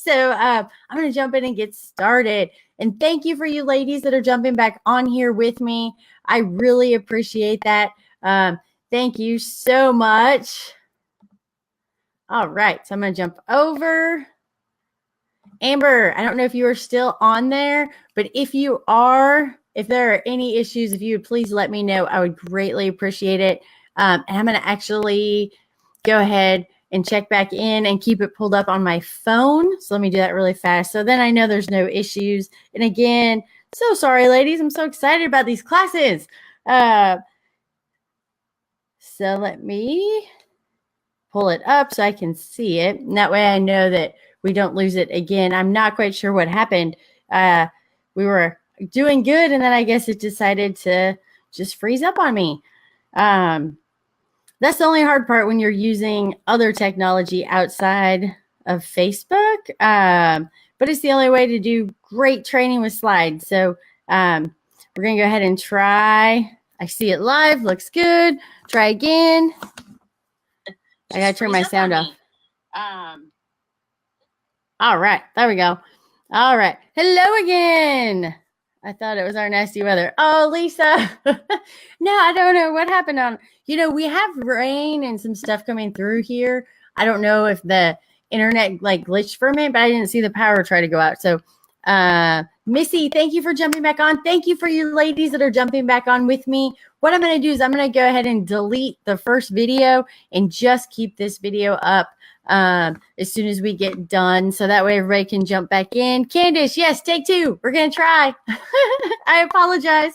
So I'm going to jump in and get started. And thank you for you ladies that are jumping back on here with me. I really appreciate that. Thank you so much. All right. So I'm going to jump over. Amber, I don't know if you are still on there, but if you are, if there are any issues, if you would please let me know, I would greatly appreciate it. And I'm going to actually go ahead and check back in and keep it pulled up on my phone. So let me do that really fast. So then I know there's no issues. And again, so sorry, ladies. I'm so excited about these classes. So let me pull it up so I can see it. And that way I know that we don't lose it again. I'm not quite sure what happened. We were doing good, and then I guess it decided to just freeze up on me. That's the only hard part when you're using other technology outside of Facebook. But it's the only way to do great training with slides. So we're going to go ahead and try. I see it live. Looks good. Try again. I got to turn my sound off. All right. There we go. All right. Hello again. I thought it was our nasty weather. Oh, Lisa. No, I don't know what happened on. We have rain and some stuff coming through here. I don't know if the internet glitched for a minute, but I didn't see the power try to go out. So, Missy, thank you for jumping back on. Thank you for you ladies that are jumping back on with me. What I'm going to do is I'm going to go ahead and delete the first video and just keep this video up as soon as we get done. So that way everybody can jump back in. Candace, yes, take two. We're going to try. I apologize.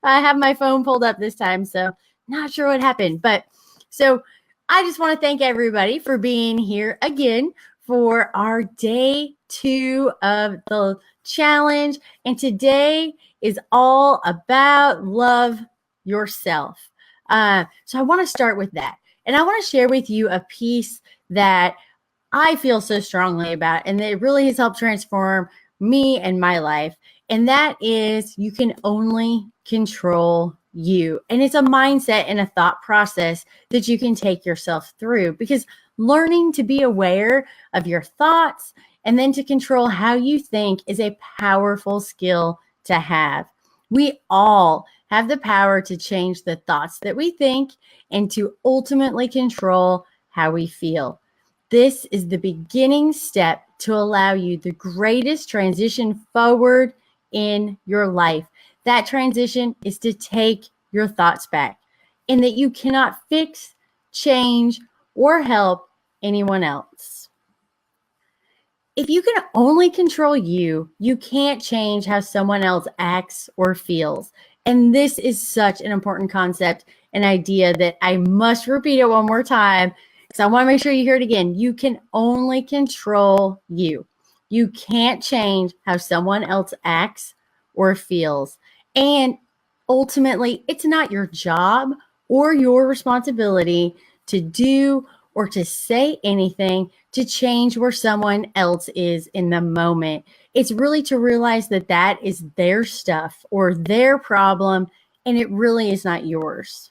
I have my phone pulled up this time, so not sure what happened. But so I just want to thank everybody for being here again for our day 2 of the challenge. And today is all about love yourself. So I want to start with that. And I want to share with you a piece that I feel so strongly about, and that it really has helped transform me and my life. And that is, you can only control you. And it's a mindset and a thought process that you can take yourself through, because learning to be aware of your thoughts and then to control how you think is a powerful skill to have. We all have the power to change the thoughts that we think and to ultimately control how we feel. This is the beginning step to allow you the greatest transition forward in your life. That transition is to take your thoughts back, and that you cannot fix, change, or help anyone else. If you can only control you, you can't change how someone else acts or feels. And this is such an important concept and idea that I must repeat it one more time, because I want to make sure you hear it again. You can only control you. You can't change how someone else acts or feels. And ultimately, it's not your job or your responsibility to do or to say anything to change where someone else is in the moment. It's really to realize that that is their stuff or their problem, and it really is not yours.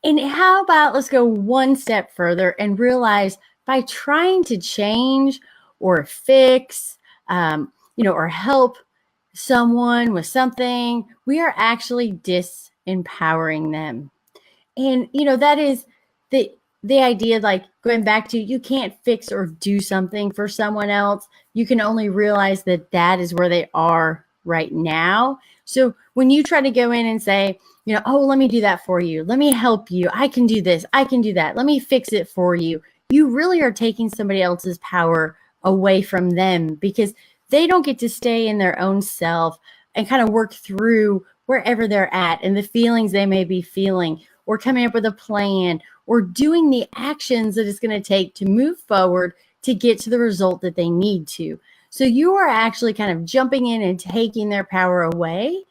And how about let's go one step further and realize, by trying to change or fix, or help someone with something, we are actually disempowering them. And, that is the idea, going back to, you can't fix or do something for someone else. You can only realize that that is where they are right now. So when you try to go in and say, oh, let me do that for you. Let me help you. I can do this. I can do that. Let me fix it for you. You really are taking somebody else's power away from them, because they don't get to stay in their own self and kind of work through wherever they're at and the feelings they may be feeling, or coming up with a plan, or doing the actions that it's going to take to move forward to get to the result that they need to. So you are actually kind of jumping in and taking their power away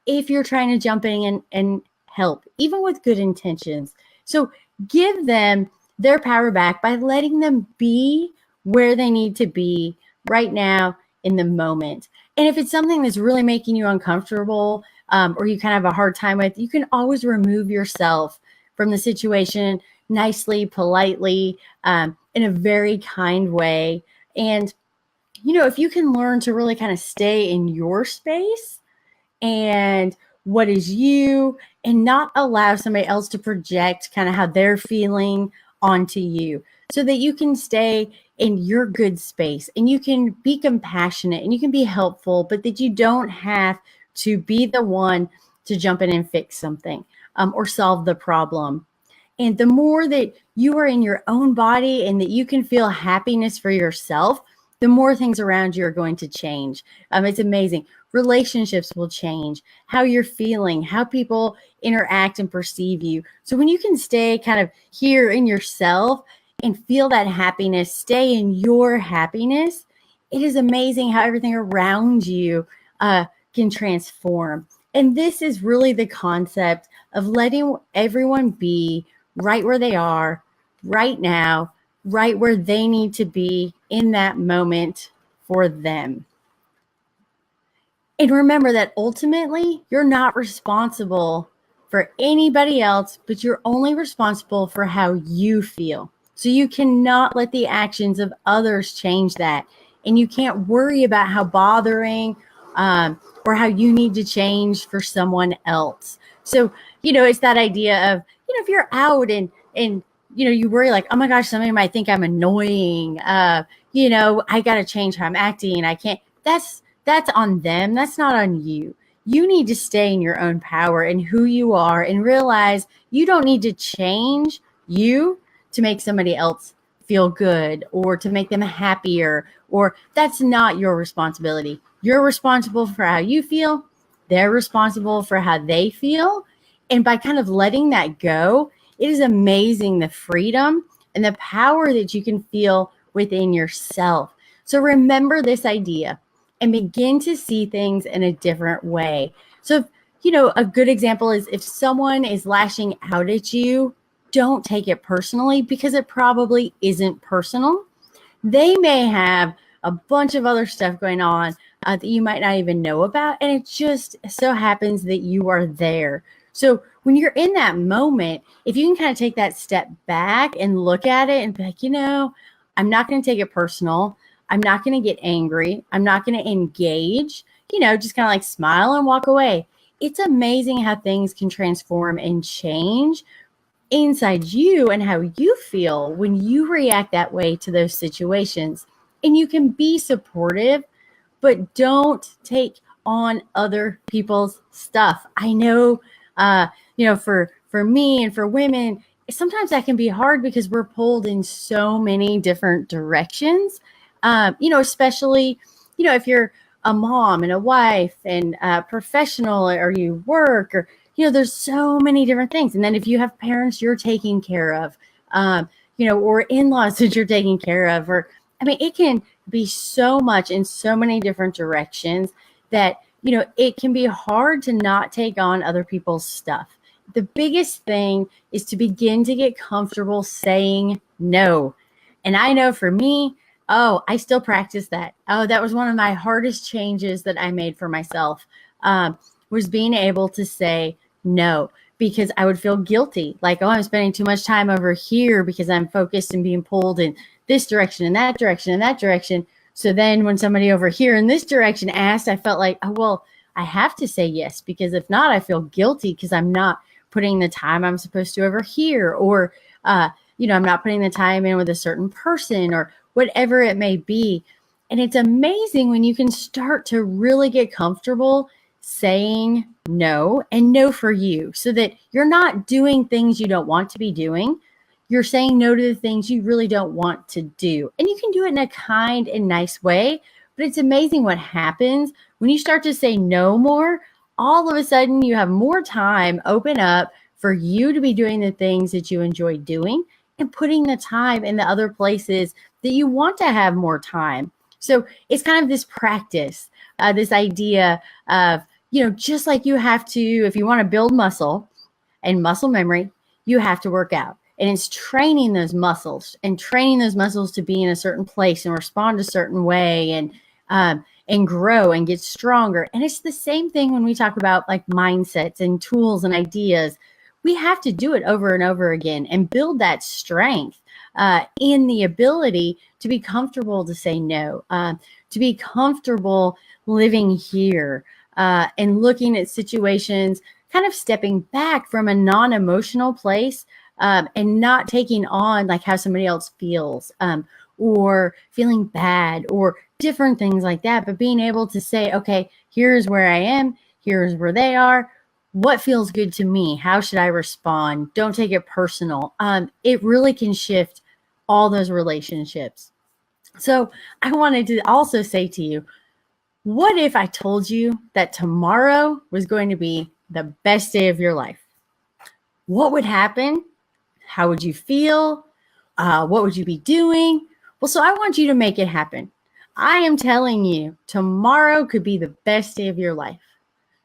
if you're trying to jump in and help, even with good intentions. So give them their power back by letting them be where they need to be right now in the moment. And if it's something that's really making you uncomfortable, or you kind of have a hard time with, you can always remove yourself from the situation nicely, politely, in a very kind way. And, if you can learn to really kind of stay in your space and what is you, and not allow somebody else to project kind of how they're feeling onto you, so that you can stay in your good space and you can be compassionate and you can be helpful, but that you don't have to be the one to jump in and fix something, or solve the problem. And the more that you are in your own body and that you can feel happiness for yourself, the more things around you are going to change. It's amazing. Relationships will change, how you're feeling, how people interact and perceive you. So when you can stay kind of here in yourself and feel that happiness, stay in your happiness, it is amazing how everything around you can transform. And this is really the concept of letting everyone be right where they are, right now, right where they need to be in that moment for them. And remember that ultimately, you're not responsible for anybody else, but you're only responsible for how you feel. So you cannot let the actions of others change that. And you can't worry about how bothering or how you need to change for someone else. So, it's that idea of, if you're out and you worry like, oh my gosh, somebody might think I'm annoying. I got to change how I'm acting. I can't. That's on them. That's not on you. You need to stay in your own power and who you are, and realize you don't need to change you to make somebody else feel good or to make them happier, or that's not your responsibility. You're responsible for how you feel. They're responsible for how they feel. And by kind of letting that go, it is amazing the freedom and the power that you can feel within yourself. So remember this idea and begin to see things in a different way. So, a good example is if someone is lashing out at you, don't take it personally, because it probably isn't personal. They may have a bunch of other stuff going on that you might not even know about. And it just so happens that you are there. So when you're in that moment, if you can kind of take that step back and look at it and be like, I'm not going to take it personal. I'm not going to get angry. I'm not going to engage, just kind of like smile and walk away. It's amazing how things can transform and change inside you and how you feel when you react that way to those situations. And you can be supportive, but don't take on other people's stuff. I know, for me and for women, sometimes that can be hard because we're pulled in so many different directions. Especially, if you're a mom and a wife and a professional, or you work, or, there's so many different things. And then if you have parents you're taking care of, or in-laws that you're taking care of, or, it can be so much in so many different directions that, it can be hard to not take on other people's stuff. The biggest thing is to begin to get comfortable saying no. And I know for me, I still practice that. That was one of my hardest changes that I made for myself, was being able to say no, because I would feel guilty. Like, I'm spending too much time over here because I'm focused and being pulled in this direction and that direction and that direction. So then when somebody over here in this direction asked, I felt like, I have to say yes, because if not, I feel guilty because I'm not putting the time I'm supposed to over here, or, I'm not putting the time in with a certain person, or whatever it may be. And it's amazing when you can start to really get comfortable saying no, and no for you, so that you're not doing things you don't want to be doing. You're saying no to the things you really don't want to do. And you can do it in a kind and nice way, but it's amazing what happens when you start to say no more. All of a sudden, you have more time open up for you to be doing the things that you enjoy doing, and putting the time in the other places that you want to have more time. So it's kind of this practice, this idea of, just like you have to, if you want to build muscle and muscle memory, you have to work out. And it's training those muscles to be in a certain place and respond a certain way, and grow and get stronger. And it's the same thing when we talk about like mindsets and tools and ideas. We have to do it over and over again and build that strength. in the ability to be comfortable to say no, to be comfortable living here and looking at situations, kind of stepping back from a non-emotional place and not taking on like how somebody else feels or feeling bad or different things like that, but being able to say, okay, here's where I am, here's where they are. What feels good to me? How should I respond? Don't take it personal. It really can shift all those relationships. So I wanted to also say to you, what if I told you that tomorrow was going to be the best day of your life? What would happen? How would you feel? What would you be doing? Well, so I want you to make it happen. I am telling you, tomorrow could be the best day of your life.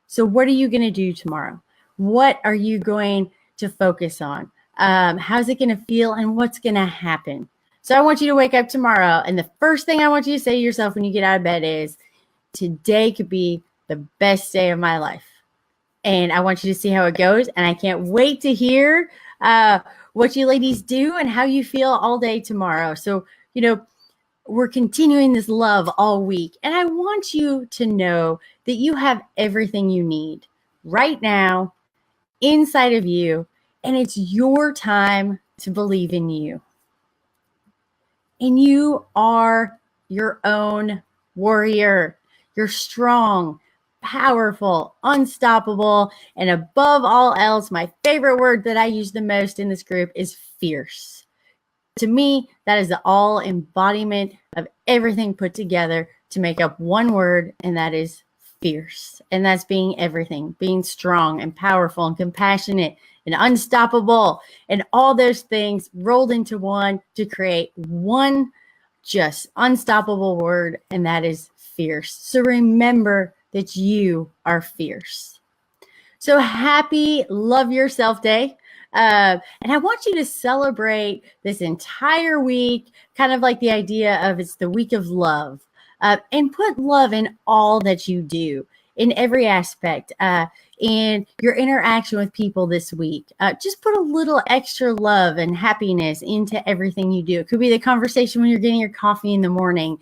So what are you going to do tomorrow? What are you going to focus on? How's it going to feel and what's going to happen? So I want you to wake up tomorrow. And the first thing I want you to say to yourself when you get out of bed is, today could be the best day of my life. And I want you to see how it goes. And I can't wait to hear what you ladies do and how you feel all day tomorrow. So, we're continuing this love all week. And I want you to know that you have everything you need right now inside of you. And it's your time to believe in you. And you are your own warrior. You're strong, powerful, unstoppable, and above all else, my favorite word that I use the most in this group is fierce. To me, that is the all embodiment of everything put together to make up one word, and that is fierce. And that's being everything, being strong and powerful and compassionate and unstoppable and all those things rolled into one to create one just unstoppable word, and that is fierce. So remember that you are fierce. So happy Love Yourself Day. And I want you to celebrate this entire week, kind of like the idea of it's the week of love, and put love in all that you do, in every aspect, in your interaction with people this week. Just put a little extra love and happiness into everything you do. It could be the conversation when you're getting your coffee in the morning,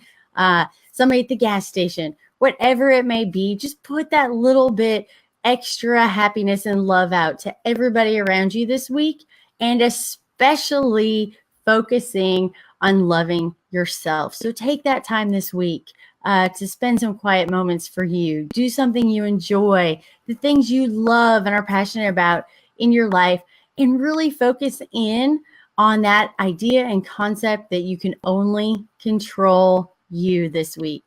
somebody at the gas station, whatever it may be, just put that little bit extra happiness and love out to everybody around you this week, and especially focusing on loving yourself. So take that time this week to spend some quiet moments for you. Do something you enjoy, the things you love and are passionate about in your life, and really focus in on that idea and concept that you can only control you this week.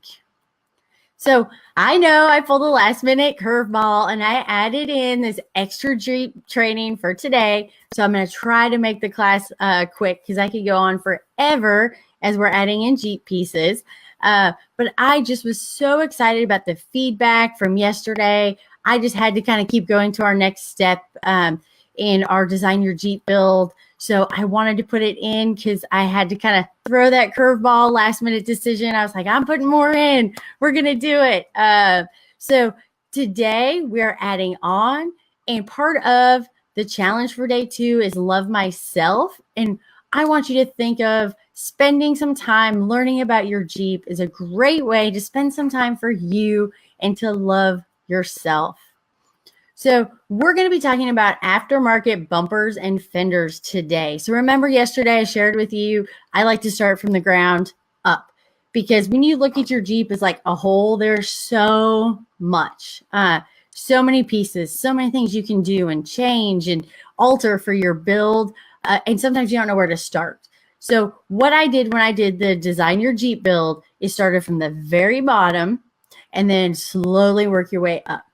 So I know I pulled a last minute curveball and I added in this extra Jeep training for today. So I'm going to try to make the class quick because I could go on forever as we're adding in Jeep pieces. But I just was so excited about the feedback from yesterday. I just had to kind of keep going to our next step in our Design Your Jeep build. So I wanted to put it in because I had to kind of throw that curveball last minute decision. I was like, I'm putting more in. We're going to do it. So today we're adding on, and part of the challenge for day 2 is love myself. And I want you to think of spending some time learning about your Jeep is a great way to spend some time for you and to love yourself. So we're going to be talking about aftermarket bumpers and fenders today. So remember yesterday I shared with you, I like to start from the ground up, because when you look at your Jeep as like a whole, there's so much, so many pieces, so many things you can do and change and alter for your build. And sometimes you don't know where to start. So what I did when I did the Design Your Jeep build is started from the very bottom and then slowly work your way up,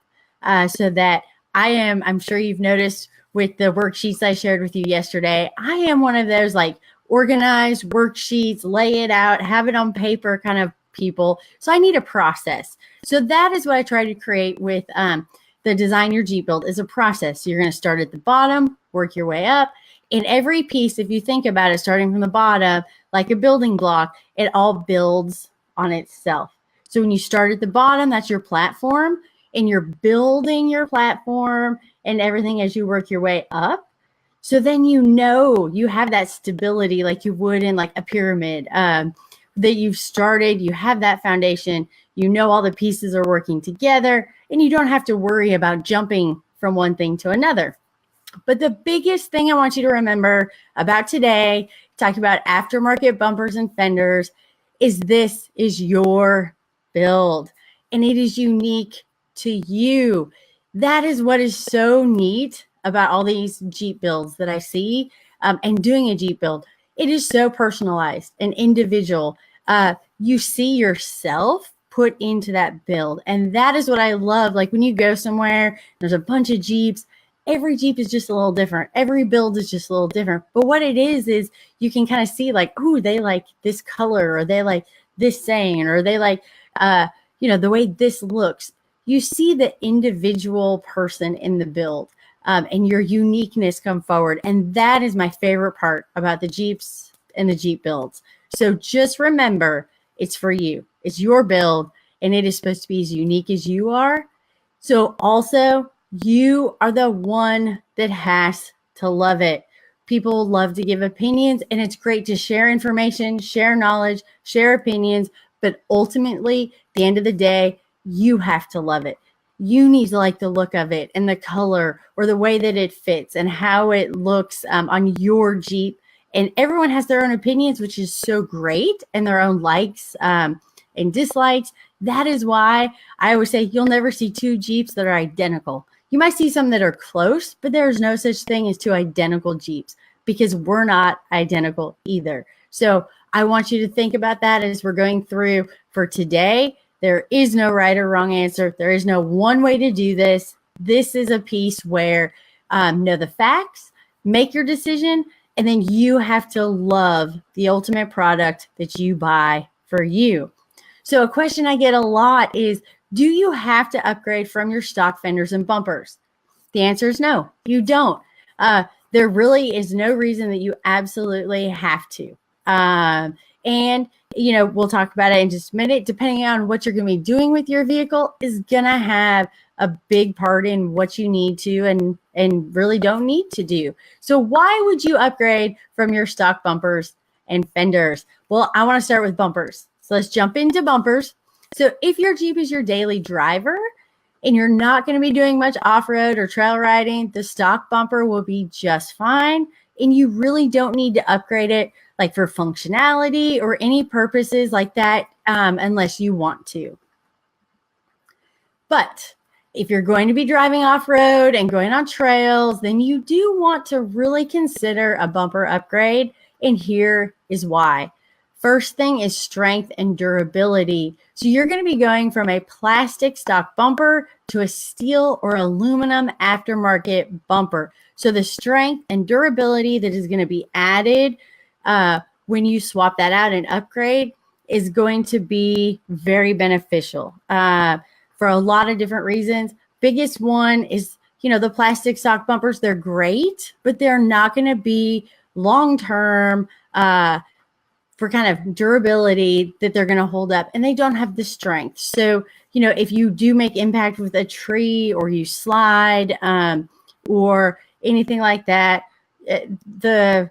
so that I'm sure you've noticed with the worksheets I shared with you yesterday, I am one of those like organized worksheets, lay it out, have it on paper kind of people. So I need a process. So that is what I try to create with the Design Your Jeep build, is a process. So you're going to start at the bottom, work your way up. In every piece, if you think about it, starting from the bottom, like a building block, it all builds on itself. So when you start at the bottom, that's your platform. And you're building your platform and everything as you work your way up. So then you have that stability like you would in like a pyramid, that you've started, you have that foundation, all the pieces are working together, and you don't have to worry about jumping from one thing to another. But the biggest thing I want you to remember about today, talking about aftermarket bumpers and fenders, is this is your build and it is unique to you. That is what is so neat about all these Jeep builds that I see, and doing a Jeep build. It is so personalized and individual. You see yourself put into that build. And that is what I love. Like when you go somewhere, there's a bunch of Jeeps. Every Jeep is just a little different. Every build is just a little different. But what it is you can kind of see like, ooh, they like this color, or they like this saying, or they like, the way this looks. You see the individual person in the build, and your uniqueness come forward. And that is my favorite part about the Jeeps and the Jeep builds. So just remember, it's for you. It's your build, and it is supposed to be as unique as you are. So also, you are the one that has to love it. People love to give opinions, and it's great to share information, share knowledge, share opinions. But ultimately, at the end of the day, you have to love it. You need to like the look of it and the color, or the way that it fits and how it looks on your Jeep. And everyone has their own opinions, which is so great, and their own likes and dislikes. That is why I always say you'll never see two Jeeps that are identical. You might see some that are close, but there's no such thing as two identical Jeeps, because we're not identical either. So I want you to think about that as we're going through for today. There is no right or wrong answer. There is no one way to do this. This is a piece where know the facts, make your decision, and then you have to love the ultimate product that you buy for you. So a question I get a lot is, do you have to upgrade from your stock fenders and bumpers? The answer is no, you don't. There really is no reason that you absolutely have to. And we'll talk about it in just a minute. Depending on what you're going to be doing with your vehicle is going to have a big part in what you need to and really don't need to do. So why would you upgrade from your stock bumpers and fenders? Well, I want to start with bumpers. So let's jump into bumpers. So if your Jeep is your daily driver and you're not going to be doing much off-road or trail riding, the stock bumper will be just fine. And you really don't need to upgrade it like for functionality or any purposes like that, unless you want to. But if you're going to be driving off-road and going on trails, then you do want to really consider a bumper upgrade. And here is why. First thing is strength and durability. So you're going to be going from a plastic stock bumper to a steel or aluminum aftermarket bumper. So the strength and durability that is going to be added when you swap that out and upgrade is going to be very beneficial for a lot of different reasons. Biggest one is, the plastic stock bumpers, they're great, but they're not going to be long-term for kind of durability that they're going to hold up, and they don't have the strength. So, if you do make impact with a tree, or you slide or anything like that, the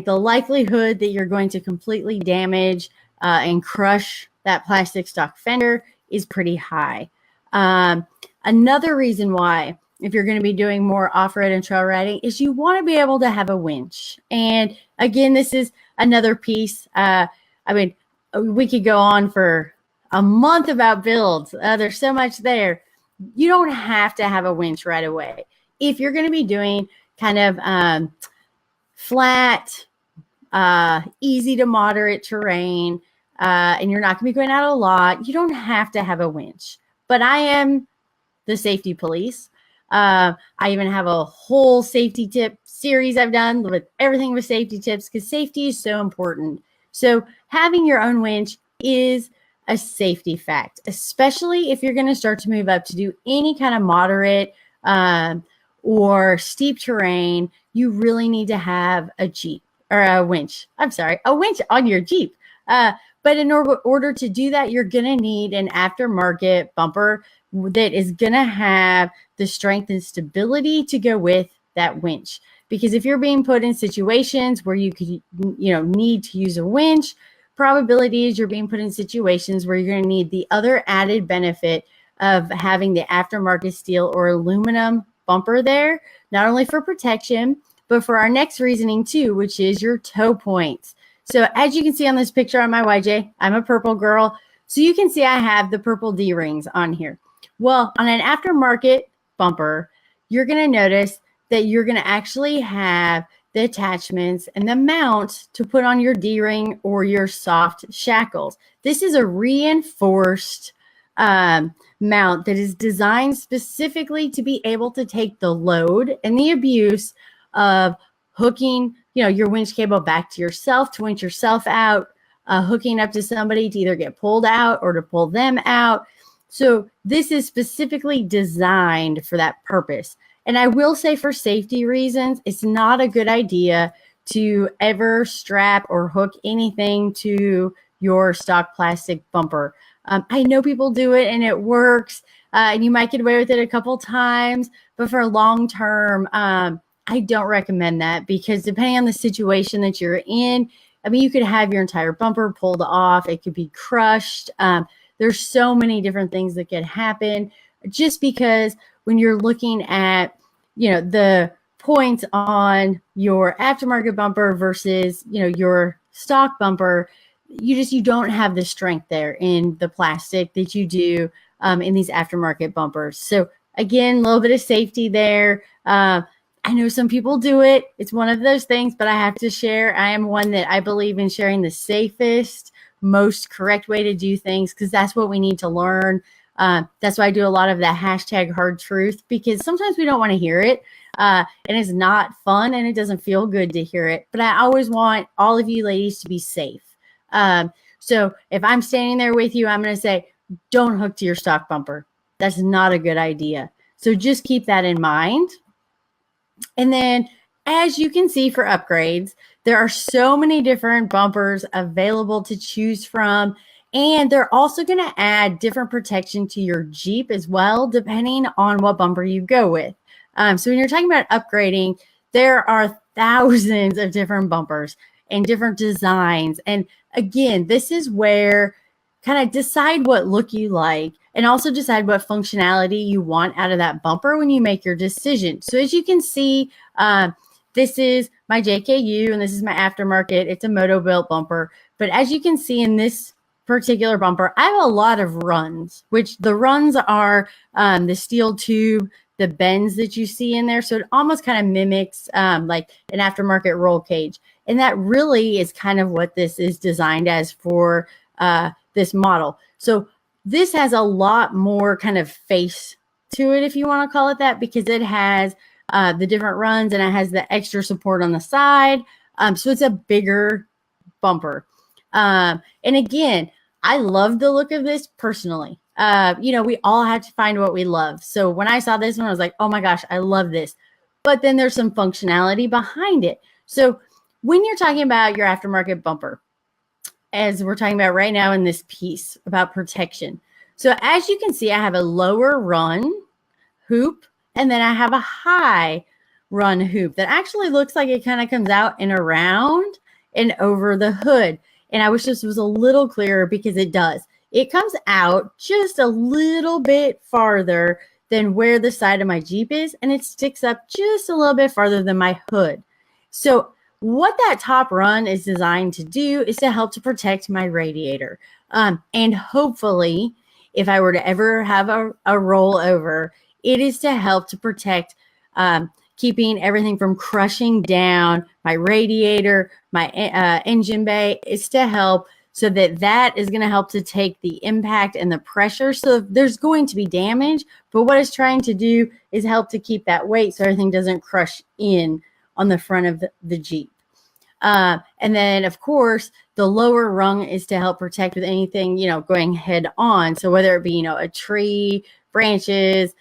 likelihood that you're going to completely damage and crush that plastic stock fender is pretty high. Another reason why, if you're going to be doing more off-road and trail riding, is you want to be able to have a winch. And again, this is another piece. We could go on for a month about builds. There's so much there. You don't have to have a winch right away. If you're going to be doing kind of flat, easy to moderate terrain, and you're not going to be going out a lot, you don't have to have a winch. But I am the safety police. I even have a whole safety tip series I've done with everything with safety tips, because safety is so important. So having your own winch is a safety fact, especially if you're going to start to move up to do any kind of moderate or steep terrain. You really need to have a Jeep or a winch. A winch on your Jeep. But in order to do that, you're going to need an aftermarket bumper that is going to have the strength and stability to go with that winch. because if you're being put in situations where you could, need to use a winch, probability is you're being put in situations where you're going to need the other added benefit of having the aftermarket steel or aluminum bumper there, not only for protection, but for our next reasoning too, which is your toe points. So as you can see on this picture on my YJ, I'm a purple girl. So you can see I have the purple D-rings on here. Well, on an aftermarket bumper, you're going to notice that you're going to actually have the attachments and the mount to put on your D-ring or your soft shackles. This is a reinforced mount that is designed specifically to be able to take the load and the abuse of hooking, your winch cable back to yourself to winch yourself out, hooking up to somebody to either get pulled out or to pull them out. So this is specifically designed for that purpose. And I will say, for safety reasons, it's not a good idea to ever strap or hook anything to your stock plastic bumper. I know people do it and it works, and you might get away with it a couple times, but for long term, I don't recommend that, because depending on the situation that you're in, you could have your entire bumper pulled off. It could be crushed. There's so many different things that could happen, just because when you're looking at, the points on your aftermarket bumper versus, your stock bumper, you don't have the strength there in the plastic that you do in these aftermarket bumpers. So again, a little bit of safety there. I know some people do it. It's one of those things, but I have to share. I am one that I believe in sharing the safest, most correct way to do things, because that's what we need to learn. That's why I do a lot of that hashtag hard truth, because sometimes we don't want to hear it. And it's not fun and it doesn't feel good to hear it. But I always want all of you ladies to be safe. So if I'm standing there with you, I'm going to say, don't hook to your stock bumper. That's not a good idea. So just keep that in mind. And then, as you can see, for upgrades, there are so many different bumpers available to choose from. And they're also going to add different protection to your Jeep as well, depending on what bumper you go with. So when you're talking about upgrading, there are thousands of different bumpers and different designs. And again, this is where kind of decide what look you like, and also decide what functionality you want out of that bumper when you make your decision. So as you can see, this is my JKU and this is my aftermarket. It's a Moto built bumper. But as you can see in this particular bumper, I have a lot of runs, which the runs are the steel tube, the bends that you see in there. So it almost kind of mimics like an aftermarket roll cage. And that really is kind of what this is designed as for this model. So this has a lot more kind of face to it, if you want to call it that, because it has the different runs and it has the extra support on the side. So it's a bigger bumper. And again, I love the look of this personally. We all have to find what we love. So when I saw this one, I was like, oh my gosh, I love this. But then there's some functionality behind it. So when you're talking about your aftermarket bumper, as we're talking about right now in this piece about protection. So as you can see, I have a lower run hoop, and then I have a high run hoop that actually looks like it kind of comes out and around and over the hood. And I wish this was a little clearer, because it does. It comes out just a little bit farther than where the side of my Jeep is, and it sticks up just a little bit farther than my hood. So what that top run is designed to do is to help to protect my radiator. And hopefully, if I were to ever have a rollover, it is to help to protect keeping everything from crushing down my radiator, my engine bay. It's to help so that is going to help to take the impact and the pressure. So there's going to be damage, but what it's trying to do is help to keep that weight so everything doesn't crush in on the front of the Jeep. And then, of course, the lower rung is to help protect with anything, going head on. So whether it be, a tree, branches,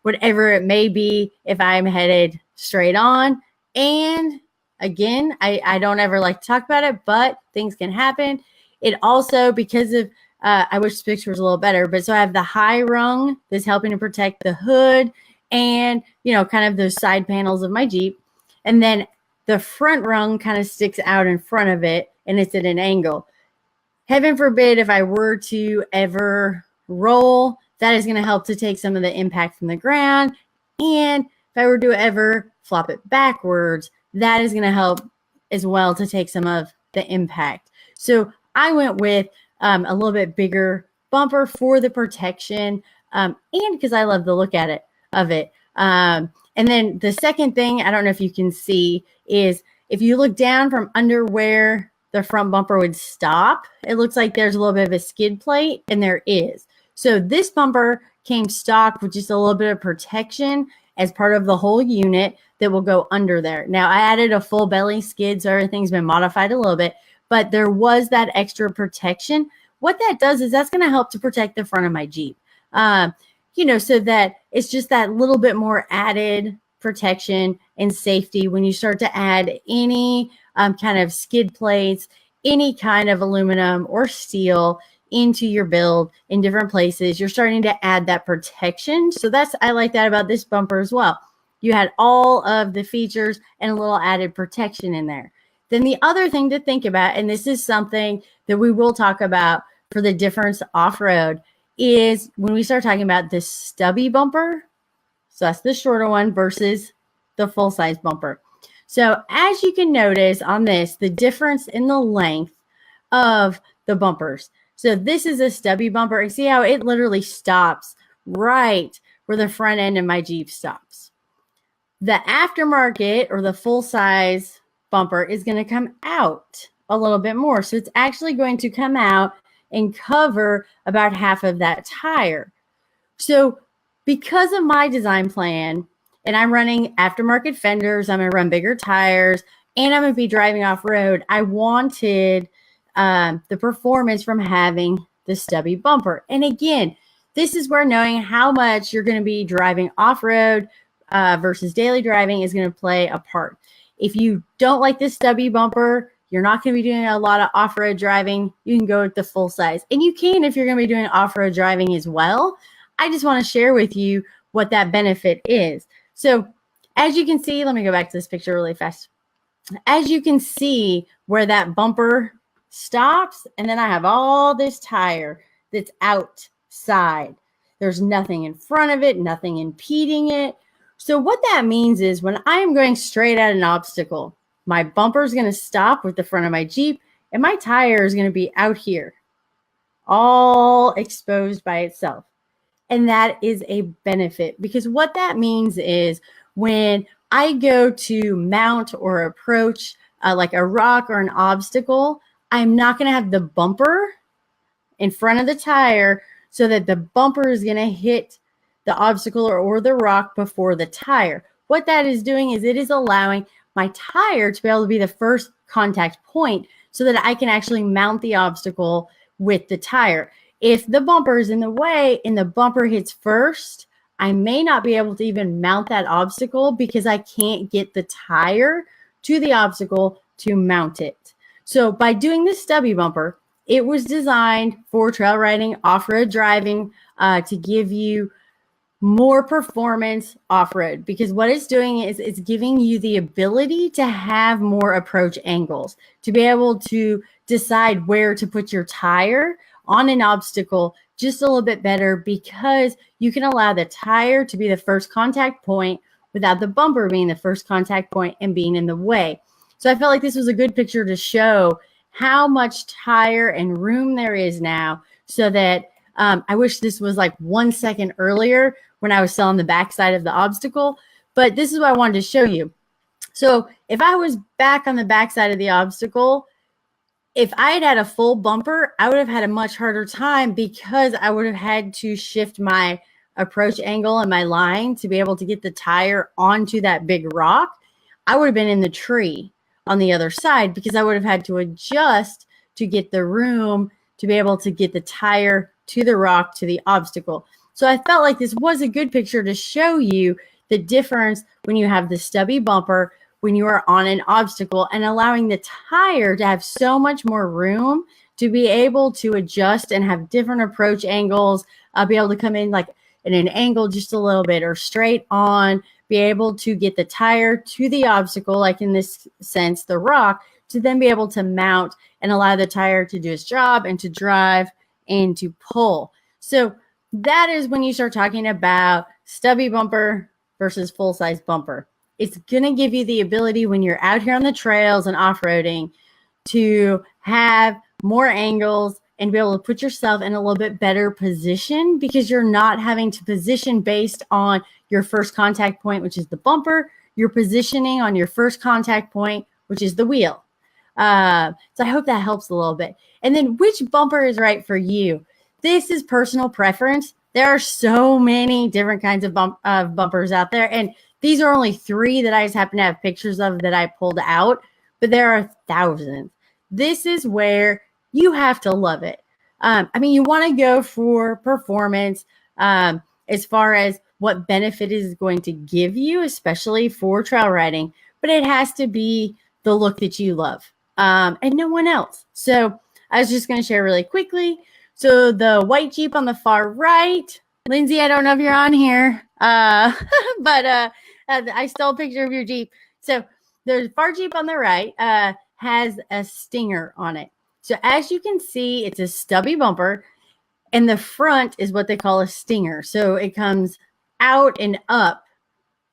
whatever it may be, if I'm headed straight on. And again, I don't ever like to talk about it, but things can happen. It also, because of, I wish this picture was a little better, but so I have the high rung that's helping to protect the hood and, kind of those side panels of my Jeep. and then the front rung kind of sticks out in front of it and it's at an angle. Heaven forbid if I were to ever roll, that is going to help to take some of the impact from the ground. And if I were to ever flop it backwards, that is going to help as well to take some of the impact. So I went with a little bit bigger bumper for the protection, and because I love the look of it. And then the second thing, I don't know if you can see, is if you look down from under where the front bumper would stop, it looks like there's a little bit of a skid plate, and there is. So this bumper came stock with just a little bit of protection as part of the whole unit that will go under there. Now, I added a full belly skid, so everything's been modified a little bit, but there was that extra protection. What that does is that's going to help to protect the front of my Jeep, so that it's just that little bit more added protection and safety when you start to add any kind of skid plates, any kind of aluminum or steel into your build in different places. You're starting to add that protection. So I like that about this bumper as well. You had all of the features and a little added protection in there. Then the other thing to think about, and this is something that we will talk about for the difference off-road, is when we start talking about this stubby bumper. So that's the shorter one versus the full-size bumper. So as you can notice on this, the difference in the length of the bumpers. So this is a stubby bumper. And see how it literally stops right where the front end of my Jeep stops. The aftermarket or the full-size bumper is going to come out a little bit more. So it's actually going to come out and cover about half of that tire. So because of my design plan, and I'm running aftermarket fenders, I'm going to run bigger tires, and I'm going to be driving off-road, I wanted the performance from having the stubby bumper. And again, this is where knowing how much you're going to be driving off-road versus daily driving is going to play a part. If you don't like this stubby bumper, you're not going to be doing a lot of off-road driving, you can go with the full size. And you can if you're going to be doing off-road driving as well. I just want to share with you what that benefit is. So as you can see, let me go back to this picture really fast. As you can see where that bumper stops, and then I have all this tire that's outside. There's nothing in front of it, nothing impeding it. So what that means is when I am going straight at an obstacle, my bumper is going to stop with the front of my Jeep, and my tire is going to be out here, all exposed by itself. And that is a benefit, because what that means is when I go to mount or approach like a rock or an obstacle, I'm not going to have the bumper in front of the tire so that the bumper is going to hit the obstacle or the rock before the tire. What that is doing is it is allowing my tire to be able to be the first contact point so that I can actually mount the obstacle with the tire. If the bumper is in the way and the bumper hits first, I may not be able to even mount that obstacle because I can't get the tire to the obstacle to mount it. So by doing this stubby bumper, it was designed for trail riding, off-road driving, to give you more performance off-road, because what it's doing is it's giving you the ability to have more approach angles, to be able to decide where to put your tire on an obstacle just a little bit better, because you can allow the tire to be the first contact point without the bumper being the first contact point and being in the way. So I felt like this was a good picture to show how much tire and room there is now, so that I wish this was like 1 second earlier when I was still on the backside of the obstacle, but this is what I wanted to show you. So if I was back on the backside of the obstacle, if I had had a full bumper, I would have had a much harder time, because I would have had to shift my approach angle and my line to be able to get the tire onto that big rock. I would have been in the tree on the other side, because I would have had to adjust to get the room to be able to get the tire to the rock, to the obstacle. So I felt like this was a good picture to show you the difference when you have the stubby bumper, when you are on an obstacle, and allowing the tire to have so much more room to be able to adjust and have different approach angles, be able to come in like in an angle just a little bit, or straight on, be able to get the tire to the obstacle, like in this sense, the rock, to then be able to mount and allow the tire to do its job and to drive and to pull. So that is when you start talking about stubby bumper versus full-size bumper. It's going to give you the ability when you're out here on the trails and off-roading to have more angles and be able to put yourself in a little bit better position, because you're not having to position based on your first contact point, which is the bumper. You're positioning on your first contact point, which is the wheel. So I hope that helps a little bit. And then which bumper is right for you? This is personal preference. There are so many different kinds of bumpers out there. And these are only 3 that I just happen to have pictures of that I pulled out, but there are thousands. This is where you have to love it. I mean, you want to go for performance as far as what benefit is going to give you, especially for trail riding, but it has to be the look that you love and no one else. So I was just going to share really quickly. So the white Jeep on the far right, Lindsay, I don't know if you're on here, but I stole a picture of your Jeep. So the far Jeep on the right has a stinger on it. So as you can see, it's a stubby bumper, and the front is what they call a stinger. So it comes out and up,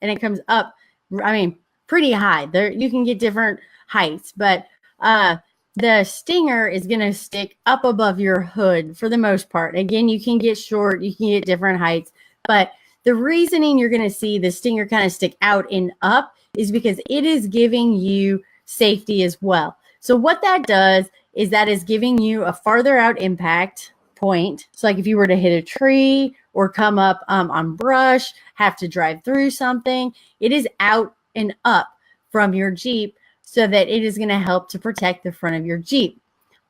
and it comes up, I mean, pretty high. There you can get different heights, but the stinger is going to stick up above your hood for the most part. Again, you can get short, you can get different heights, but the reasoning you're going to see the stinger kind of stick out and up is because it is giving you safety as well. So what that does is that is giving you a farther out impact point. So like if you were to hit a tree or come up on brush, have to drive through something, it is out and up from your Jeep so that it is going to help to protect the front of your Jeep.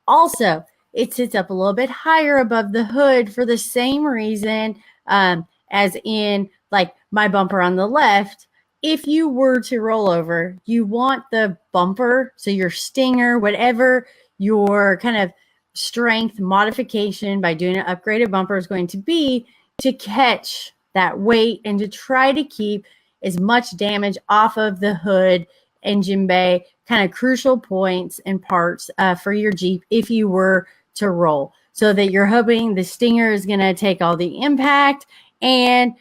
Also, it sits up a little bit higher above the hood for the same reason as in like my bumper on the left. If you were to roll over, you want the bumper, so your stinger, whatever your kind of strength modification by doing an upgraded bumper is going to be, to catch that weight and to try to keep as much damage off of the hood, engine bay, kind of crucial points and parts for your Jeep if you were to roll, so that you're hoping the stinger is going to take all the impact and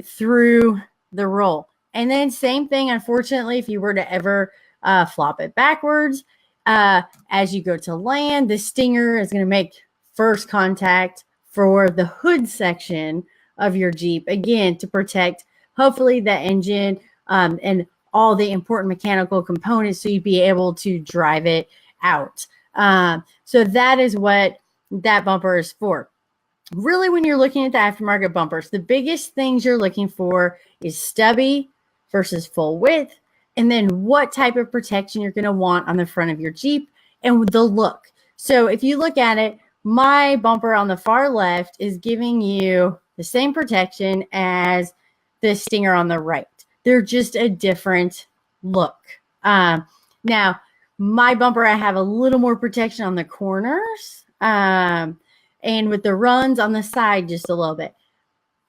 through the roll. And then same thing, unfortunately, if you were to ever flop it backwards as you go to land, the stinger is going to make first contact for the hood section of your Jeep, again, to protect hopefully the engine and all the important mechanical components so you'd be able to drive it out. So that is what that bumper is for. Really, when you're looking at the aftermarket bumpers, the biggest things you're looking for is stubby versus full width, and then what type of protection you're going to want on the front of your Jeep and the look. So if you look at it, my bumper on the far left is giving you the same protection as the stinger on the right. They're just a different look. Now, my bumper, I have a little more protection on the corners and with the runs on the side just a little bit.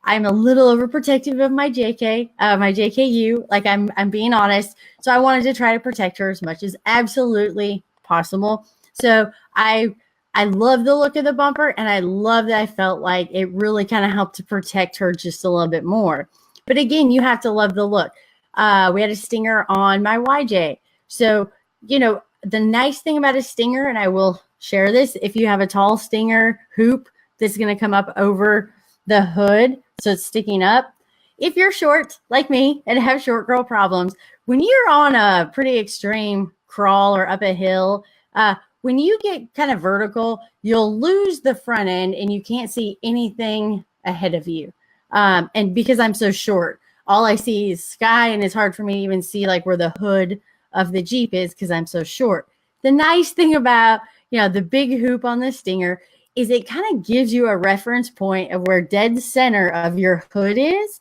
I'm a little overprotective of my JKU, like I'm being honest. So I wanted to try to protect her as much as absolutely possible. So I love the look of the bumper, and I love that I felt like it really kind of helped to protect her just a little bit more. But again, you have to love the look. We had a stinger on my YJ. So, the nice thing about a stinger, and I will share this, if you have a tall stinger hoop that's going to come up over the hood, so it's sticking up. If you're short like me and have short girl problems, when you're on a pretty extreme crawl or up a hill, when you get kind of vertical, you'll lose the front end and you can't see anything ahead of you. And because I'm so short, all I see is sky, and it's hard for me to even see like where the hood of the Jeep is because I'm so short. The nice thing about, the big hoop on the stinger is it kind of gives you a reference point of where dead center of your hood is.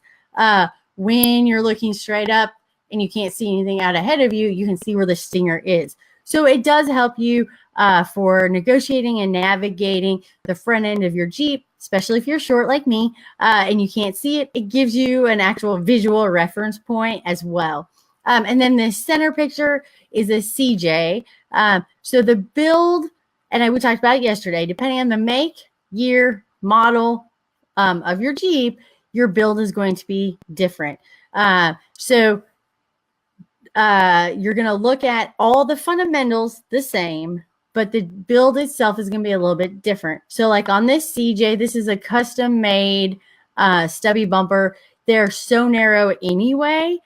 When you're looking straight up and you can't see anything out ahead of you, you can see where the stinger is. So it does help you for negotiating and navigating the front end of your Jeep, especially if you're short like me and you can't see it, it gives you an actual visual reference point as well. And then the center picture is a CJ. So the build, and we talked about it yesterday, depending on the make, year, model of your Jeep, your build is going to be different. So you're going to look at all the fundamentals the same, but the build itself is going to be a little bit different. So like on this CJ, this is a custom made stubby bumper. They're so narrow anyway.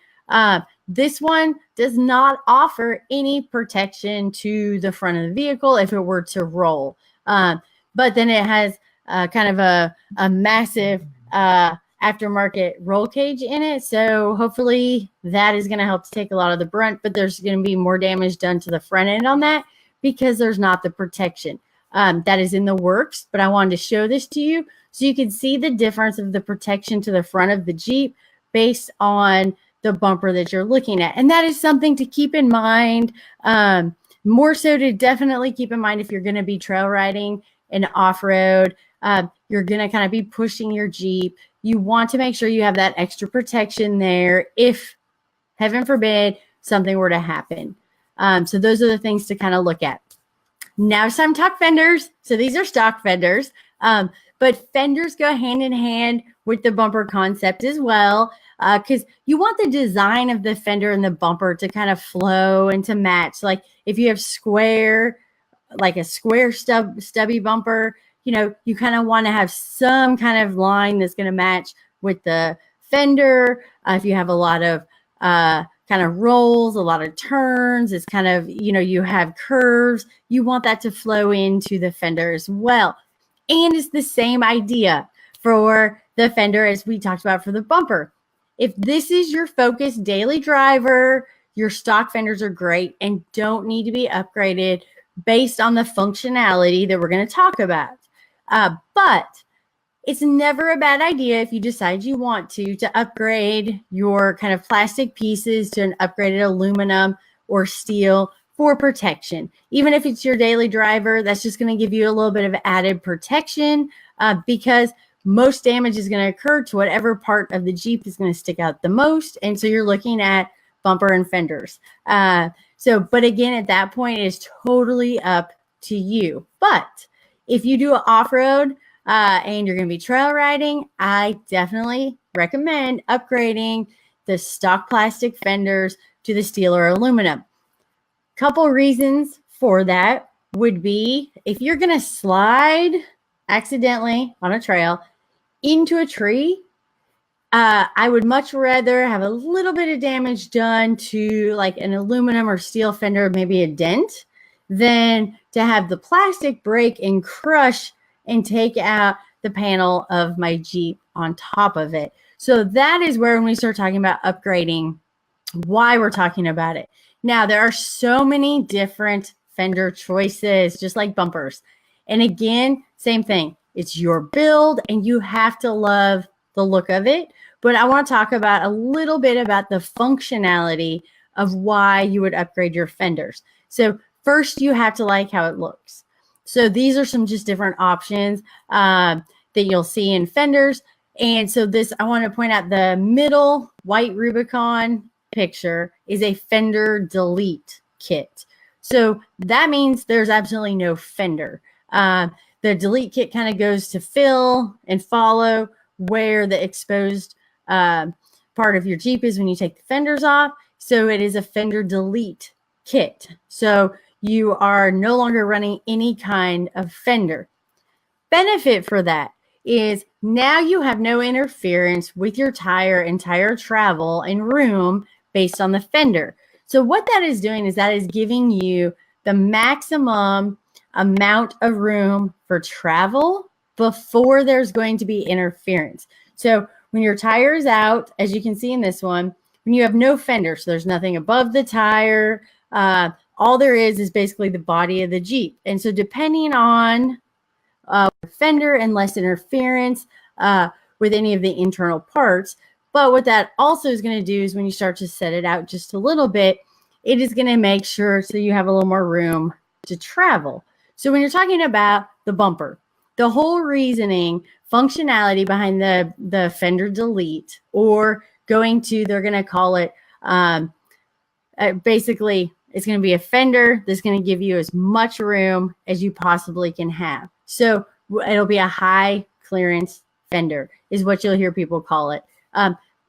This one does not offer any protection to the front of the vehicle if it were to roll. But then it has kind of a massive aftermarket roll cage in it. So hopefully that is going to help to take a lot of the brunt, but there's going to be more damage done to the front end on that because there's not the protection. That is in the works, but I wanted to show this to you so you can see the difference of the protection to the front of the Jeep based on the bumper that you're looking at. And that is something to keep in mind, more so to definitely keep in mind if you're going to be trail riding and off-road. You're going to kind of be pushing your Jeep. You want to make sure you have that extra protection there if, heaven forbid, something were to happen. So those are the things to kind of look at. Now it's time to talk fenders. So these are stock fenders, but fenders go hand in hand with the bumper concept as well, because you want the design of the fender and the bumper to kind of flow and to match. Like if you have like a square stubby bumper, you know, you kind of want to have some kind of line that's going to match with the fender. If you have a lot of kind of rolls, a lot of turns, it's kind of, you know, you have curves, you want that to flow into the fender as well. And it's the same idea for the fender as we talked about for the bumper. If this is your focused daily driver, your stock fenders are great and don't need to be upgraded based on the functionality that we're going to talk about. But it's never a bad idea if you decide you want to upgrade your kind of plastic pieces to an upgraded aluminum or steel for protection. Even if it's your daily driver, that's just going to give you a little bit of added protection because most damage is going to occur to whatever part of the Jeep is going to stick out the most. And so you're looking at bumper and fenders. But again, at that point, it's totally up to you. But if you do an off-road and you're going to be trail riding, I definitely recommend upgrading the stock plastic fenders to the steel or aluminum. Couple reasons for that would be if you're going to slide accidentally on a trail into a tree, I would much rather have a little bit of damage done to like an aluminum or steel fender, maybe a dent, than to have the plastic break and crush and take out the panel of my Jeep on top of it. So that is where when we start talking about upgrading, why we're talking about it. Now, there are so many different fender choices, just like bumpers. And again, same thing. It's your build and you have to love the look of it. But I want to talk about a little bit about the functionality of why you would upgrade your fenders. So first, you have to like how it looks. So these are some just different options that you'll see in fenders. And so this, I want to point out the middle white Rubicon picture is a fender delete kit. So that means there's absolutely no fender. The delete kit kind of goes to fill and follow where the exposed part of your Jeep is when you take the fenders off. So it is a fender delete kit. So you are no longer running any kind of fender. Benefit for that is now you have no interference with your tire and tire travel and room based on the fender. So what that is doing is that is giving you the maximum amount of room for travel before there's going to be interference. So when your tire is out, as you can see in this one, when you have no fender, so there's nothing above the tire, all there is basically the body of the Jeep. And so depending on fender and less interference with any of the internal parts. But what that also is going to do is when you start to set it out just a little bit, it is going to make sure so you have a little more room to travel. So when you're talking about the bumper the whole reasoning, functionality behind the fender delete, or going to, they're going to call it, basically, it's going to be a fender that's going to give you as much room as you possibly can have. So it'll be a high clearance fender is what you'll hear people call it.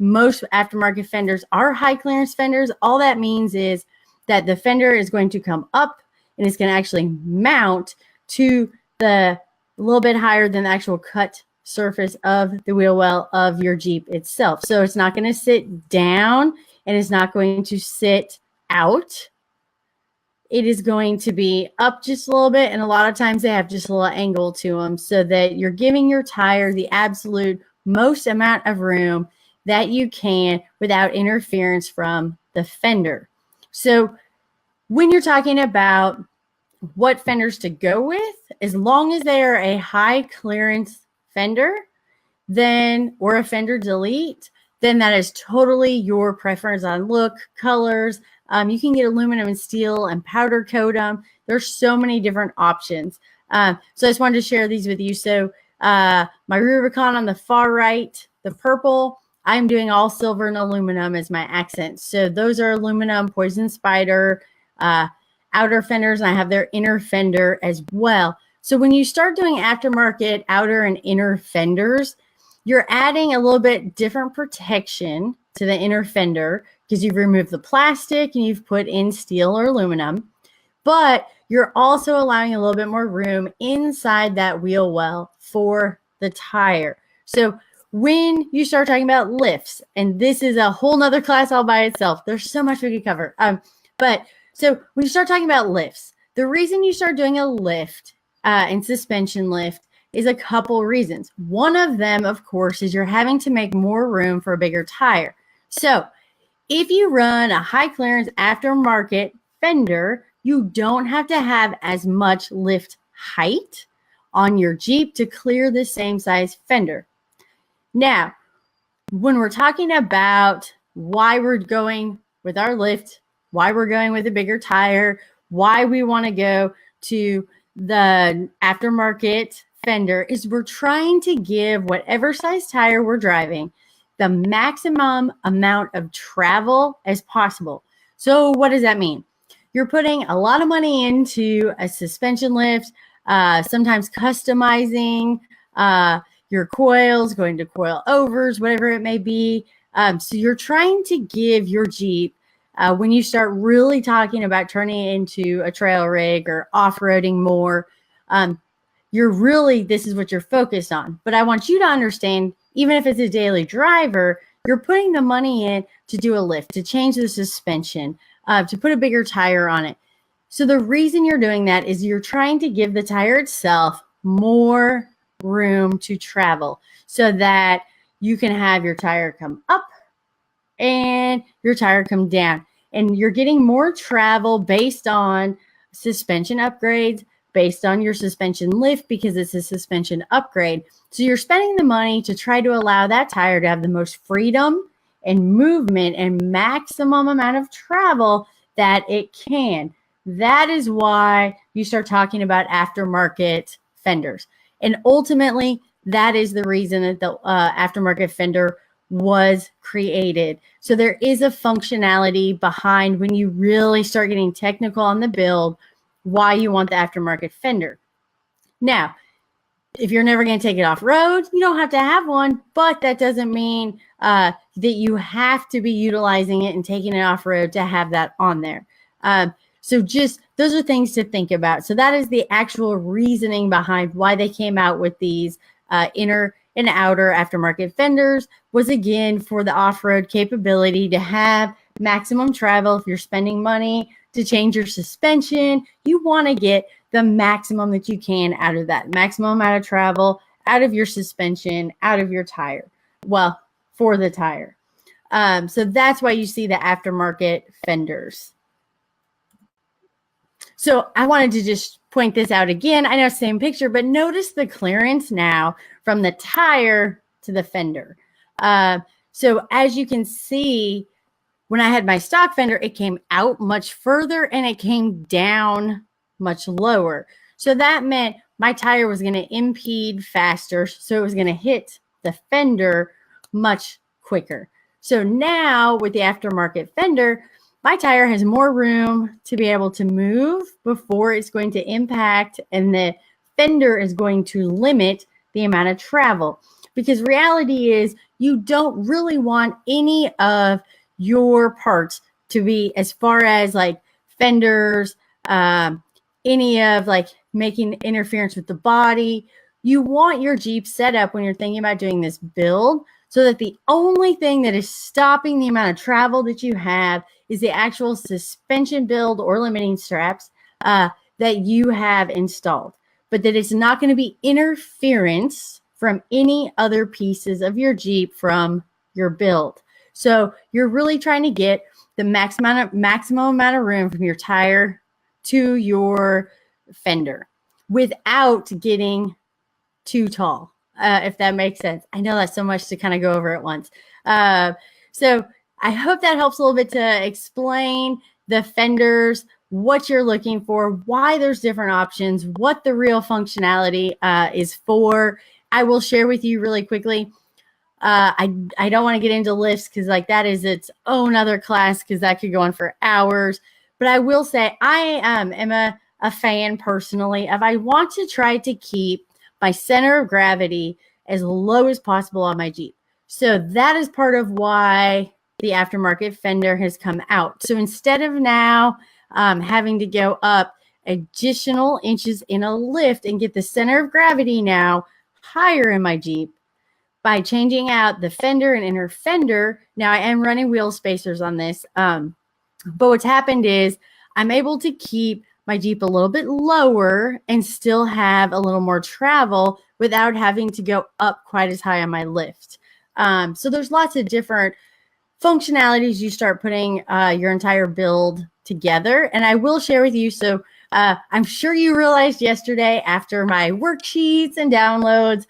Most aftermarket fenders are high clearance fenders. All that means is that the fender is going to come up and it's going to actually mount to the a little bit higher than the actual cut surface of the wheel well of your Jeep itself. So it's not going to sit down and it's not going to sit out. It is going to be up just a little bit. And a lot of times they have just a little angle to them so that you're giving your tire the absolute most amount of room that you can without interference from the fender. So when you're talking about what fenders to go with, as long as they are a high clearance fender, then, or a fender delete, then that is totally your preference on look, colors. You can get aluminum and steel and powder coat them. There's so many different options. So I just wanted to share these with you. So my Rubicon on the far right, the purple, I'm doing all silver and aluminum as my accents. So those are aluminum, poison spider, outer fenders, and I have their inner fender as well. So when you start doing aftermarket outer and inner fenders, you're adding a little bit different protection to the inner fender because you've removed the plastic and you've put in steel or aluminum, but you're also allowing a little bit more room inside that wheel well for the tire. So when you start talking about lifts, and this is a whole nother class all by itself, there's so much we could cover. But so when you start talking about lifts, the reason you start doing a lift and suspension lift is a couple reasons. One of them, of course, is you're having to make more room for a bigger tire. So if you run a high clearance aftermarket fender, you don't have to have as much lift height on your Jeep to clear the same size fender. Now, when we're talking about why we're going with our lift, why we're going with a bigger tire, why we want to go to the aftermarket fender, is we're trying to give whatever size tire we're driving the maximum amount of travel as possible. So what does that mean? You're putting a lot of money into a suspension lift, sometimes customizing your coils, going to coil overs, whatever it may be. So you're trying to give your Jeep, when you start really talking about turning it into a trail rig or off-roading more, you're really, this is what you're focused on. But I want you to understand, even if it's a daily driver, you're putting the money in to do a lift, to change the suspension, to put a bigger tire on it. So the reason you're doing that is you're trying to give the tire itself more room to travel so that you can have your tire come up and your tire come down. And you're getting more travel based on suspension upgrades, based on your suspension lift because it's a suspension upgrade. So you're spending the money to try to allow that tire to have the most freedom and movement and maximum amount of travel that it can. That is why you start talking about aftermarket fenders. And ultimately, that is the reason that the aftermarket fender was created. So there is a functionality behind when you really start getting technical on the build, why you want the aftermarket fender. Now, if you're never going to take it off road, you don't have to have one, but that doesn't mean that you have to be utilizing it and taking it off road to have that on there. So just those are things to think about. So that is the actual reasoning behind why they came out with these inner and outer aftermarket fenders, was again for the off-road capability to have maximum travel. If you're spending money to change your suspension, you want to get the maximum that you can out of that, maximum amount of travel out of your suspension, out of your tire. Well, for the tire. So that's why you see the aftermarket fenders. So I wanted to just point this out again. I know same picture, but notice the clearance now from the tire to the fender. So as you can see, when I had my stock fender, it came out much further and it came down much lower. So that meant my tire was going to impede faster. So it was going to hit the fender much quicker. So now with the aftermarket fender, my tire has more room to be able to move before it's going to impact, and the fender is going to limit the amount of travel. Because reality is you don't really want any of your parts to be as far as like fenders, any of like making interference with the body. You want your Jeep set up when you're thinking about doing this build so that the only thing that is stopping the amount of travel that you have is the actual suspension build or limiting straps that you have installed, but that it's not going to be interference from any other pieces of your Jeep from your build. So you're really trying to get the maximum amount of room from your tire to your fender without getting too tall, if that makes sense. I know that's so much to kind of go over at once. So I hope that helps a little bit to explain the fenders, what you're looking for, why there's different options, what the real functionality is for. I will share with you really quickly. I don't want to get into lifts because like that is its own other class because that could go on for hours. But I will say I am a fan personally of I want to try to keep my center of gravity as low as possible on my Jeep. So that is part of why the aftermarket fender has come out. So instead of now having to go up additional inches in a lift and get the center of gravity now higher in my Jeep, by changing out the fender and inner fender, now I am running wheel spacers on this. But what's happened is I'm able to keep my Jeep a little bit lower and still have a little more travel without having to go up quite as high on my lift. So there's lots of different functionalities you start putting your entire build together. And I will share with you. So I'm sure you realized yesterday after my worksheets and downloads,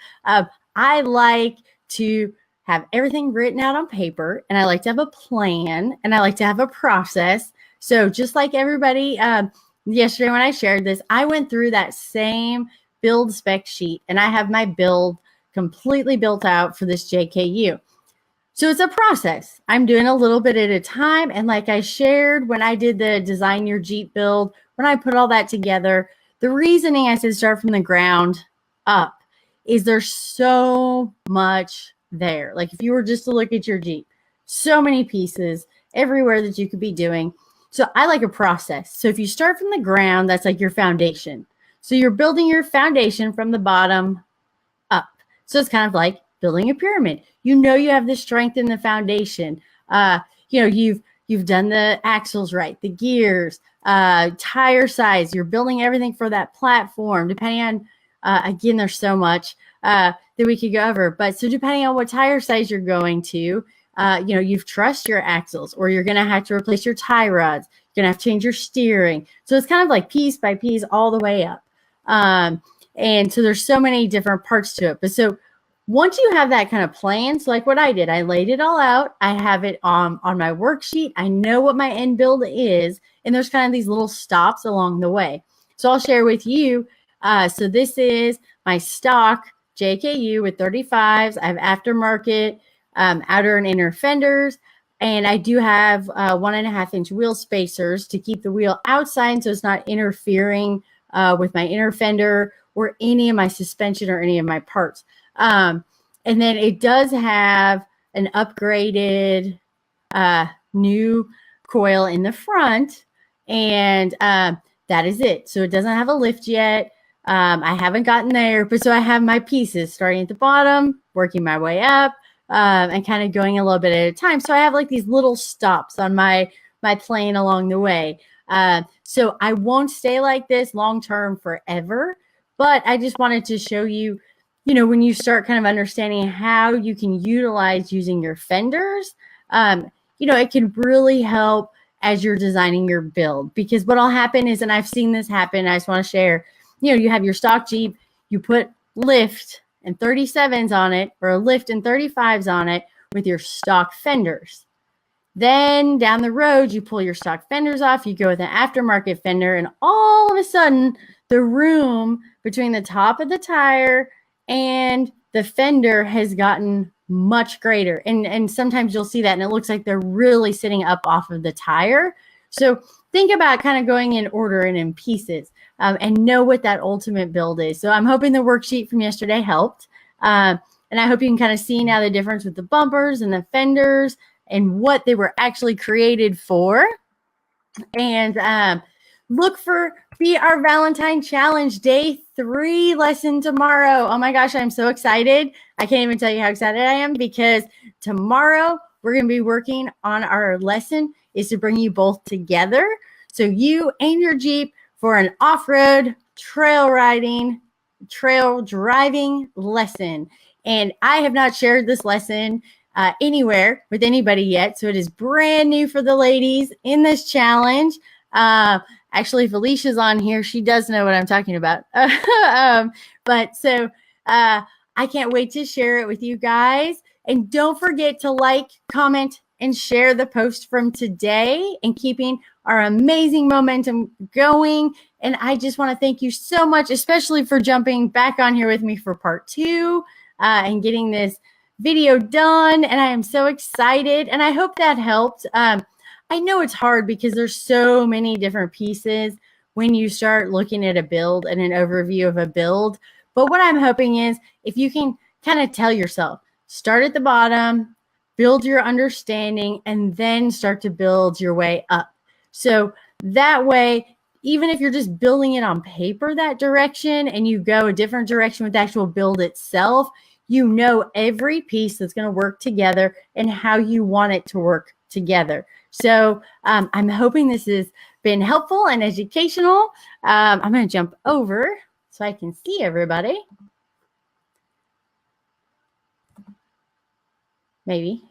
I like to have everything written out on paper, and I like to have a plan, and I like to have a process. So just like everybody yesterday when I shared this, I went through that same build spec sheet, and I have my build completely built out for this JKU. So it's a process. I'm doing a little bit at a time. And like I shared when I did the design your Jeep build, when I put all that together, the reasoning I said start from the ground up is there's so much there. Like if you were just to look at your Jeep, so many pieces everywhere that you could be doing. So I like a process. So if you start from the ground, that's like your foundation. So you're building your foundation from the bottom up. So it's kind of like building a pyramid. You know you have the strength in the foundation. You've done the axles right, the gears, tire size. You're building everything for that platform. Depending on again, there's so much that we could go over. But so depending on what tire size you're going to, you've trussed your axles, or you're going to have to replace your tie rods. You're going to have to change your steering. So it's kind of like piece by piece all the way up. And so there's so many different parts to it. But so once you have that kind of plan, so like what I did, I laid it all out. I have it on my worksheet. I know what my end build is. And there's kind of these little stops along the way. So I'll share with you. So this is my stock JKU with 35s. I have aftermarket outer and inner fenders. And I do have 1.5-inch wheel spacers to keep the wheel outside so it's not interfering with my inner fender or any of my suspension or any of my parts. And then it does have an upgraded new coil in the front. And that is it. So it doesn't have a lift yet. I haven't gotten there. But so I have my pieces starting at the bottom, working my way up, and kind of going a little bit at a time. So I have like these little stops on my plane along the way. So I won't stay like this long term forever. But I just wanted to show you, when you start kind of understanding how you can utilize using your fenders, it can really help as you're designing your build. Because what'll happen is, and I've seen this happen, I just want to share, you have your stock Jeep, you put lift and 37s on it, or a lift and 35s on it with your stock fenders. Then down the road, you pull your stock fenders off, you go with an aftermarket fender, and all of a sudden, the room between the top of the tire and the fender has gotten much greater. And sometimes you'll see that and it looks like they're really sitting up off of the tire. So think about kind of going in order and in pieces, and know what that ultimate build is. So I'm hoping the worksheet from yesterday helped. And I hope you can kind of see now the difference with the bumpers and the fenders and what they were actually created for. And look for Be Our Valentine Challenge Day 3 lesson tomorrow. Oh my gosh, I'm so excited. I can't even tell you how excited I am because tomorrow we're going to be working on our lesson is to bring you both together. So you and your Jeep for an off-road trail riding, trail driving lesson. And I have not shared this lesson anywhere with anybody yet. So it is brand new for the ladies in this challenge. Actually, if Alicia's on here, she does know what I'm talking about. But I can't wait to share it with you guys. And don't forget to like, comment, and share the post from today and keeping our amazing momentum going. And I just want to thank you so much, especially for jumping back on here with me for part 2 and getting this video done. And I am so excited. And I hope that helped. I know it's hard because there's so many different pieces when you start looking at a build and an overview of a build. But what I'm hoping is if you can kind of tell yourself, start at the bottom, build your understanding, and then start to build your way up. So that way, even if you're just building it on paper that direction and you go a different direction with the actual build itself, you know every piece that's going to work together and how you want it to work together. So I'm hoping this has been helpful and educational. I'm going to jump over so I can see everybody. Maybe.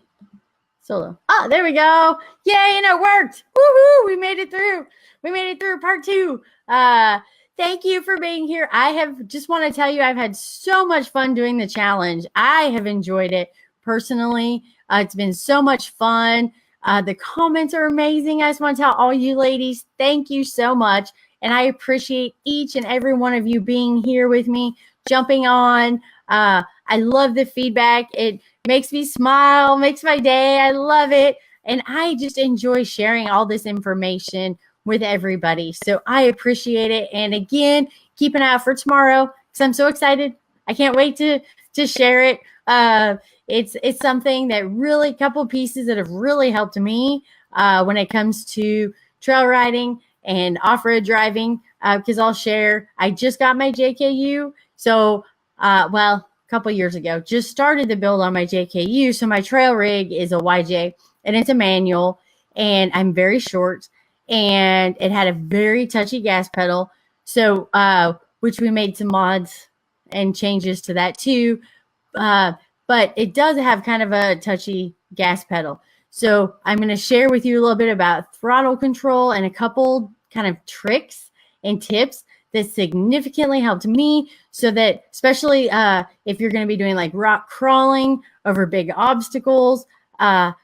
Solo. Oh, there we go. Yay, and it worked. Woohoo, we made it through. We made it through part 2. Thank you for being here. I have just want to tell you, I've had so much fun doing the challenge. I have enjoyed it personally. It's been so much fun. The comments are amazing. I just want to tell all you ladies, thank you so much. And I appreciate each and every one of you being here with me, jumping on. I love the feedback. It makes me smile, makes my day. I love it. And I just enjoy sharing all this information with everybody. So I appreciate it. And again, keep an eye out for tomorrow because I'm so excited. I can't wait to share it. It's something that really, a couple of pieces that have really helped me when it comes to trail riding and off-road driving, because I'll share, I just got my JKU. So, a couple years ago, just started the build on my JKU. So my trail rig is a YJ and it's a manual and I'm very short and it had a very touchy gas pedal. So, which we made some mods and changes to that too. But it does have kind of a touchy gas pedal. So I'm going to share with you a little bit about throttle control and a couple kind of tricks and tips that significantly helped me so that especially if you're going to be doing like rock crawling over big obstacles,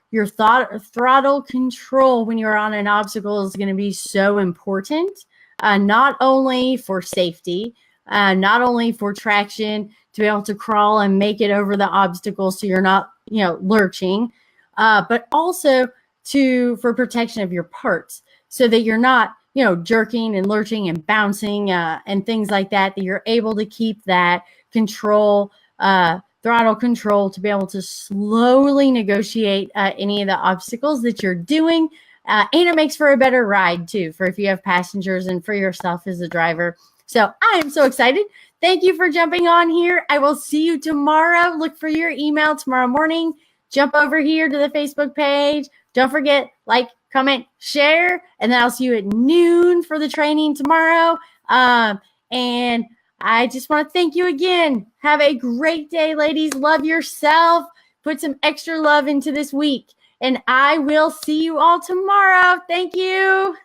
your throttle control when you're on an obstacle is going to be so important, not only for safety, not only for traction to be able to crawl and make it over the obstacles so you're not, lurching, but also for protection of your parts so that you're not, jerking and lurching and bouncing and things like that, that you're able to keep that control, throttle control to be able to slowly negotiate any of the obstacles that you're doing. And it makes for a better ride too, for if you have passengers and for yourself as a driver. So I am so excited. Thank you for jumping on here. I will see you tomorrow. Look for your email tomorrow morning. Jump over here to the Facebook page. Don't forget, like, comment, share, and then I'll see you at noon for the training tomorrow. And I just want to thank you again. Have a great day, ladies. Love yourself. Put some extra love into this week. And I will see you all tomorrow. Thank you.